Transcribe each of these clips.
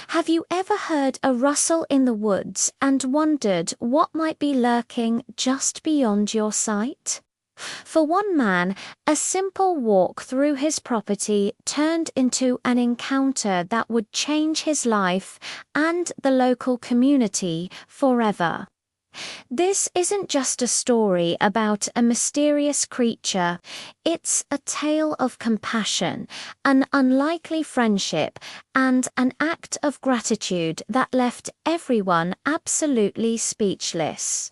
Have you ever heard a rustle in the woods and wondered what might be lurking just beyond your sight? For one man, a simple walk through his property turned into an encounter that would change his life and the local community forever. This isn't just a story about a mysterious creature, it's a tale of compassion, an unlikely friendship, and an act of gratitude that left everyone absolutely speechless.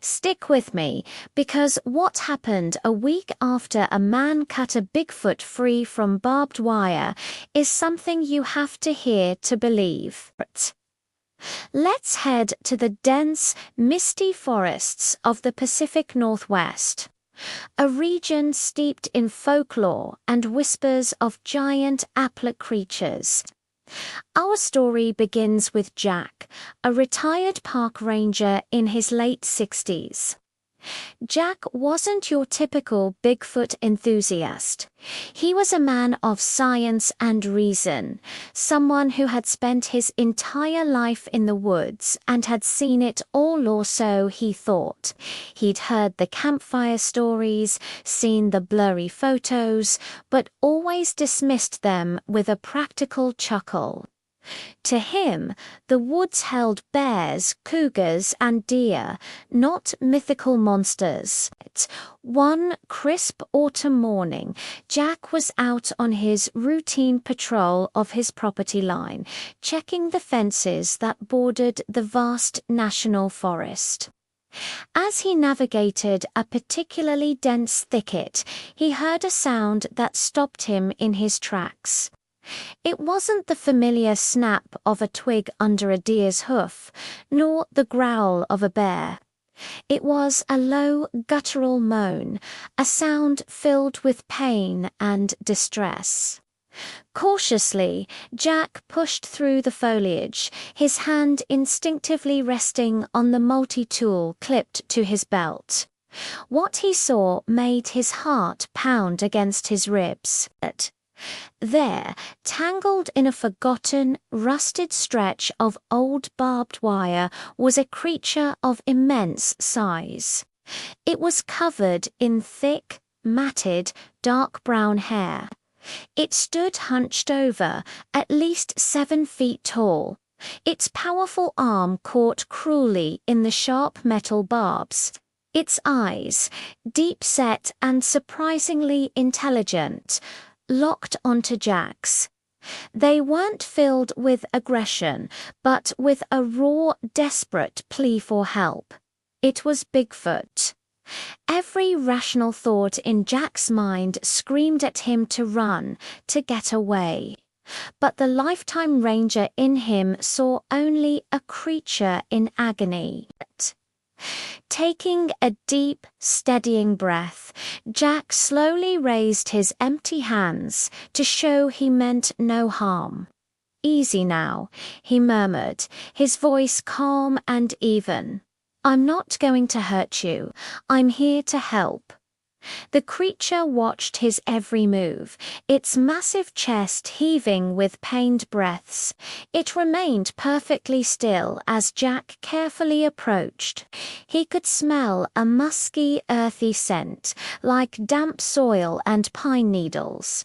Stick with me, because what happened a week after a man cut a Bigfoot free from barbed wire is something you have to hear to believe. Let's head to the dense, misty forests of the Pacific Northwest, a region steeped in folklore and whispers of giant apple creatures. Our story begins with Jack, a retired park ranger in his late 60s. Jack wasn't your typical Bigfoot enthusiast. He was a man of science and reason, someone who had spent his entire life in the woods and had seen it all, or so he thought. He'd heard the campfire stories, seen the blurry photos, but always dismissed them with a practical chuckle. To him, the woods held bears, cougars, and deer, not mythical monsters. One crisp autumn morning, Jack was out on his routine patrol of his property line, checking the fences that bordered the vast national forest. As he navigated a particularly dense thicket, he heard a sound that stopped him in his tracks. It wasn't the familiar snap of a twig under a deer's hoof, nor the growl of a bear. It was a low, guttural moan, a sound filled with pain and distress. Cautiously, Jack pushed through the foliage, his hand instinctively resting on the multi-tool clipped to his belt. What he saw made his heart pound against his ribs. There, tangled in a forgotten, rusted stretch of old barbed wire, was a creature of immense size. It was covered in thick, matted, dark brown hair. It stood hunched over, at least 7 feet tall. Its powerful arm caught cruelly in the sharp metal barbs. Its eyes, deep-set and surprisingly intelligent, locked onto Jack's. They weren't filled with aggression, but with a raw, desperate plea for help. It was Bigfoot. Every rational thought in Jack's mind screamed at him to run, to get away. But the lifetime ranger in him saw only a creature in agony. Taking a deep, steadying breath, Jack slowly raised his empty hands to show he meant no harm. "Easy now," he murmured, his voice calm and even. "I'm not going to hurt you. I'm here to help." The creature watched his every move, its massive chest heaving with pained breaths. It remained perfectly still as Jack carefully approached. He could smell a musky, earthy scent, like damp soil and pine needles.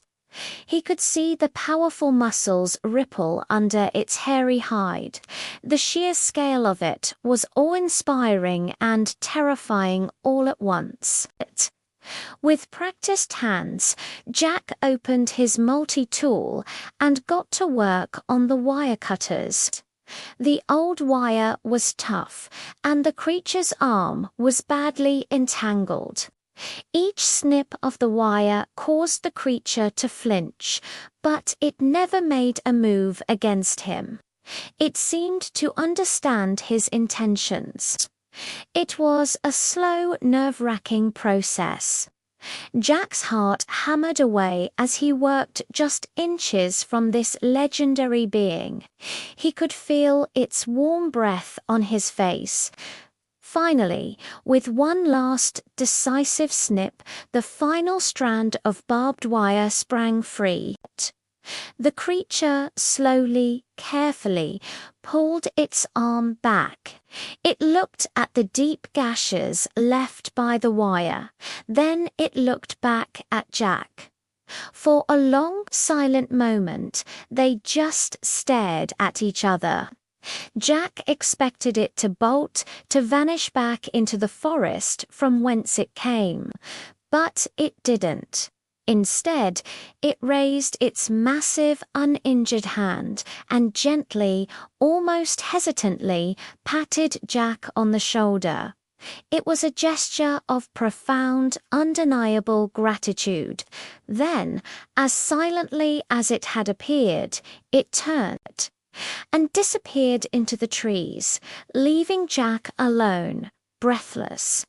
He could see the powerful muscles ripple under its hairy hide. The sheer scale of it was awe-inspiring and terrifying all at once. With practiced hands, Jack opened his multi-tool and got to work on the wire cutters. The old wire was tough, and the creature's arm was badly entangled. Each snip of the wire caused the creature to flinch, but it never made a move against him. It seemed to understand his intentions. It was a slow, nerve-wracking process. Jack's heart hammered away as he worked just inches from this legendary being. He could feel its warm breath on his face. Finally, with one last, decisive snip, the final strand of barbed wire sprang free. The creature slowly, carefully pulled its arm back. It looked at the deep gashes left by the wire. Then it looked back at Jack. For a long, silent moment, they just stared at each other. Jack expected it to bolt, to vanish back into the forest from whence it came. But it didn't. Instead, it raised its massive, uninjured hand and gently, almost hesitantly, patted Jack on the shoulder. It was a gesture of profound, undeniable gratitude. Then, as silently as it had appeared, it turned and disappeared into the trees, leaving Jack alone, breathless,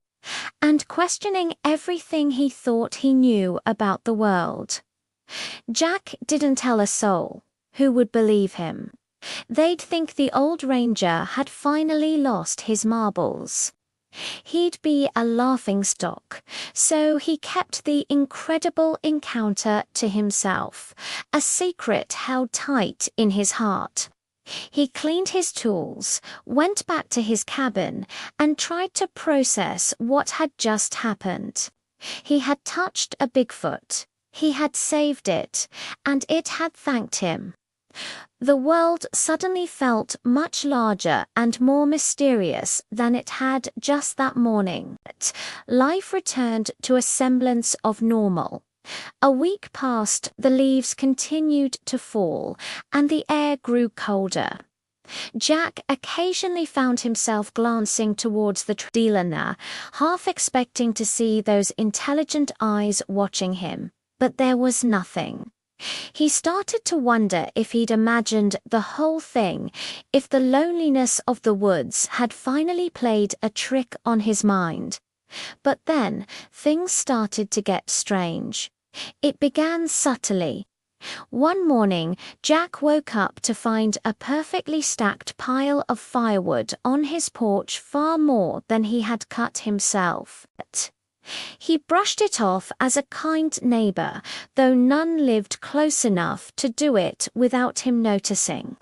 and questioning everything he thought he knew about the world. Jack didn't tell a soul. Who would believe him? They'd think the old ranger had finally lost his marbles. He'd be a laughingstock, so he kept the incredible encounter to himself, a secret held tight in his heart. He cleaned his tools, went back to his cabin, and tried to process what had just happened. He had touched a Bigfoot. He had saved it, and it had thanked him. The world suddenly felt much larger and more mysterious than it had just that morning. Life returned to a semblance of normal. A week passed, the leaves continued to fall, and the air grew colder. Jack occasionally found himself glancing towards the dealer, half expecting to see those intelligent eyes watching him, but there was nothing. He started to wonder if he'd imagined the whole thing, if the loneliness of the woods had finally played a trick on his mind. But then things started to get strange. It began subtly. One morning, Jack woke up to find a perfectly stacked pile of firewood on his porch, far more than he had cut himself. He brushed it off as a kind neighbor, though none lived close enough to do it without him noticing.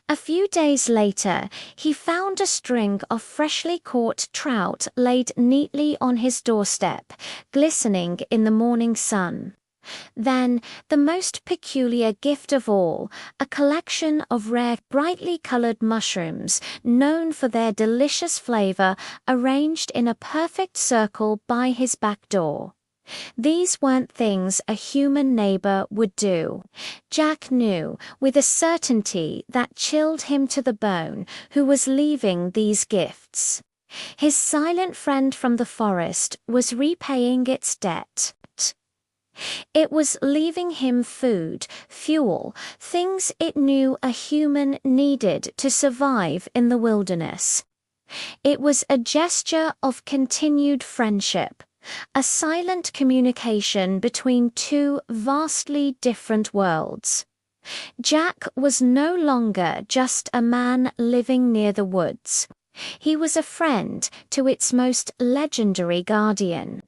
A few days later, he found a string of freshly caught trout laid neatly on his doorstep, glistening in the morning sun. Then, the most peculiar gift of all, a collection of rare, brightly colored mushrooms, known for their delicious flavor, arranged in a perfect circle by his back door. These weren't things a human neighbor would do. Jack knew, with a certainty that chilled him to the bone, who was leaving these gifts. His silent friend from the forest was repaying its debt. It was leaving him food, fuel, things it knew a human needed to survive in the wilderness. It was a gesture of continued friendship, a silent communication between two vastly different worlds. Jack was no longer just a man living near the woods. He was a friend to its most legendary guardian.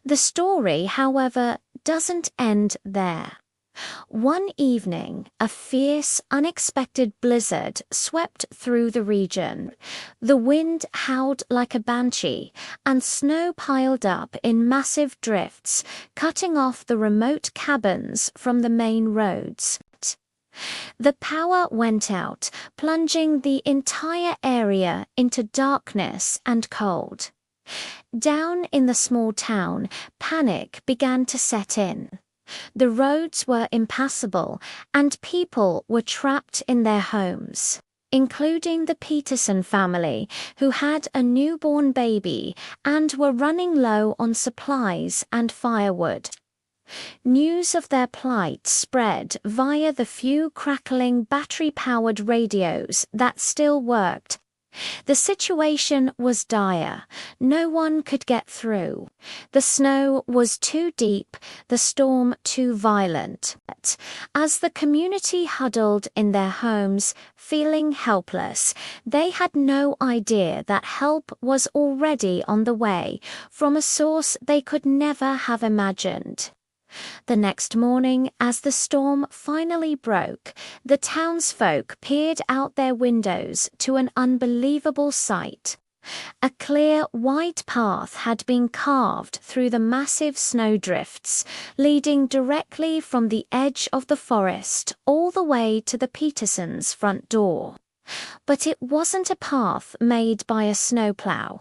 The story, however, doesn't end there. One evening, a fierce, unexpected blizzard swept through the region. The wind howled like a banshee, and snow piled up in massive drifts, cutting off the remote cabins from the main roads. The power went out, plunging the entire area into darkness and cold. Down in the small town, panic began to set in. The roads were impassable, and people were trapped in their homes, including the Peterson family, who had a newborn baby and were running low on supplies and firewood. News of their plight spread via the few crackling battery-powered radios that still worked. The situation was dire. No one could get through. The snow was too deep, the storm too violent. As the community huddled in their homes, feeling helpless, they had no idea that help was already on the way from a source they could never have imagined. The next morning, as the storm finally broke, the townsfolk peered out their windows to an unbelievable sight. A clear, wide path had been carved through the massive snowdrifts, leading directly from the edge of the forest all the way to the Petersons' front door. But it wasn't a path made by a snowplow.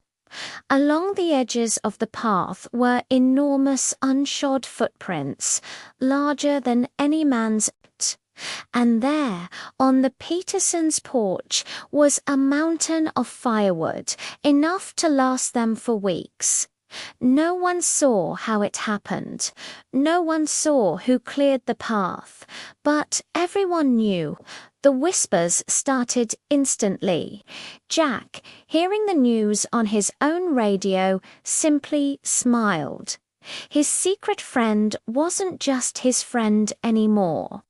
Along the edges of the path were enormous unshod footprints, larger than any man's foot. And there, on the Petersons' porch, was a mountain of firewood, enough to last them for weeks. No one saw how it happened. No one saw who cleared the path. But everyone knew. The whispers started instantly. Jack, hearing the news on his own radio, simply smiled. His secret friend wasn't just his friend anymore.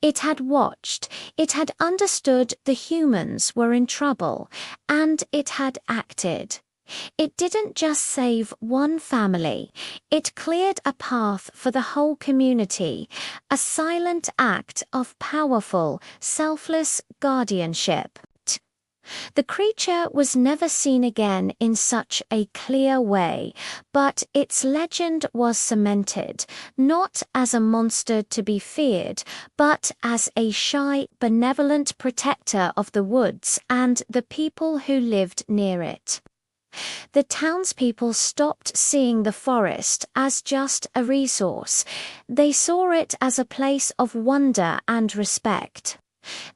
It had watched, it had understood the humans were in trouble, and it had acted. It didn't just save one family, it cleared a path for the whole community, a silent act of powerful, selfless guardianship. The creature was never seen again in such a clear way, but its legend was cemented, not as a monster to be feared, but as a shy, benevolent protector of the woods and the people who lived near it. The townspeople stopped seeing the forest as just a resource. They saw it as a place of wonder and respect.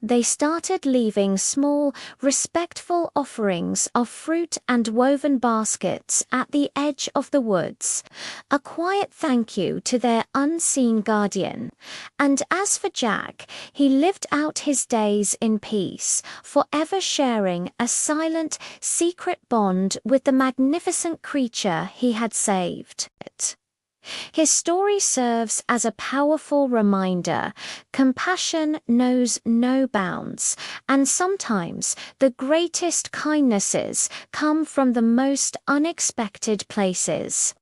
They started leaving small, respectful offerings of fruit and woven baskets at the edge of the woods, a quiet thank you to their unseen guardian. And as for Jack, he lived out his days in peace, forever sharing a silent, secret bond with the magnificent creature he had saved. His story serves as a powerful reminder. Compassion knows no bounds, and sometimes the greatest kindnesses come from the most unexpected places.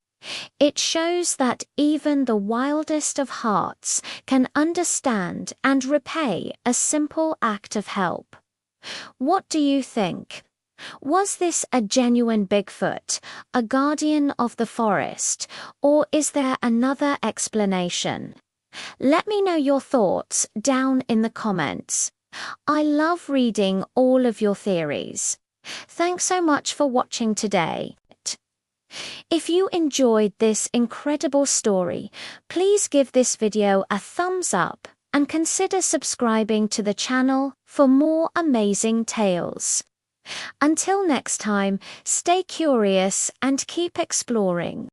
It shows that even the wildest of hearts can understand and repay a simple act of help. What do you think? Was this a genuine Bigfoot, a guardian of the forest, or is there another explanation? Let me know your thoughts down in the comments. I love reading all of your theories. Thanks so much for watching today. If you enjoyed this incredible story, please give this video a thumbs up and consider subscribing to the channel for more amazing tales. Until next time, stay curious and keep exploring.